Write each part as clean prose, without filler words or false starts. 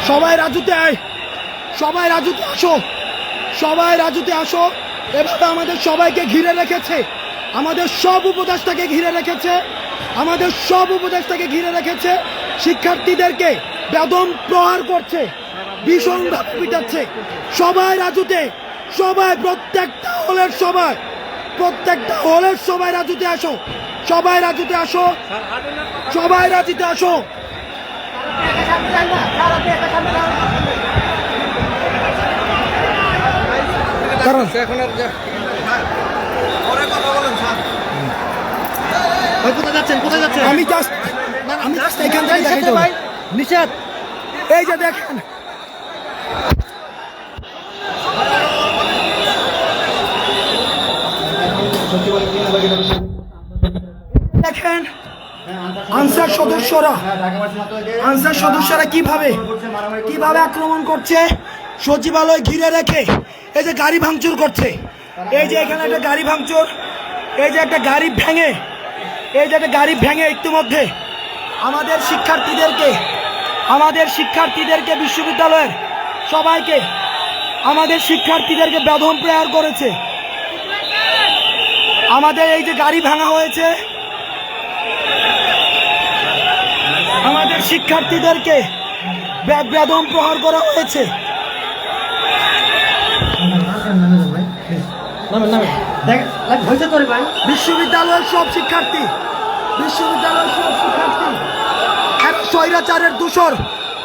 সবাই রাজুতে আয়, সবাই রাজুতে আসো, সবাই রাজুতে আসো। এভাবে আমাদের সবাইকে ঘিরে রেখেছে, আমাদের সব উপদেষ্টাকে ঘিরে রেখেছে, আমাদের সব উপদেষ্টাকে ঘিরে রেখেছে। শিক্ষার্থীদেরকে বেদম প্রহার করছে, ভীষণভাবে পিটাচ্ছে। সবাই রাজুতে, সবাই প্রত্যেকটা হলের সবাই, প্রত্যেকটা হলের সবাই রাজুতে আসো, সবাই রাজুতে আসো, সবাই রাজুতে আসো। কারণ কোথায় যাচ্ছেন, কোথায় যাচ্ছেন? আমি জাস্ট এখান থেকে দেখাই তো। নিষেধ। এই যে দেখেন, দেখেন আনসার সদস্যরা কিভাবে আক্রমণ করছে, সচিবালয় ঘিরে রেখে এই যে গাড়ি ভাঙচুর করছে। এই যে এখানে একটা গাড়ি ভাঙচুর, এই যে একটা গাড়ি ভেঙে, এই যে একটা গাড়ি ভেঙে ইতিমধ্যে আমাদের শিক্ষার্থীদেরকে বিশ্ববিদ্যালয়ের সবাইকে, আমাদের শিক্ষার্থীদেরকে বেদম প্রহার করেছে। আমাদের এই যে গাড়ি ভাঙা হয়েছে, আমাদের শিক্ষার্থীদেরকে বেদম প্রহার করা হয়েছে। বিশ্ববিদ্যালয়ের সব শিক্ষার্থী স্বৈরাচারের দূষর।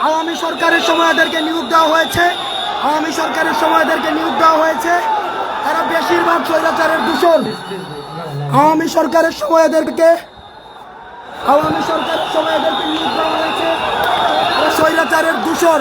আওয়ামী সরকারের সময় এদেরকে নিয়োগ দেওয়া হয়েছে, এরা বেশিরভাগ স্বৈরাচারের দূষর। আওয়ামী সরকারের সময় এদেরকে নিয়োগ দেওয়া হয়েছে, এরা স্বৈরাচারের দূষর।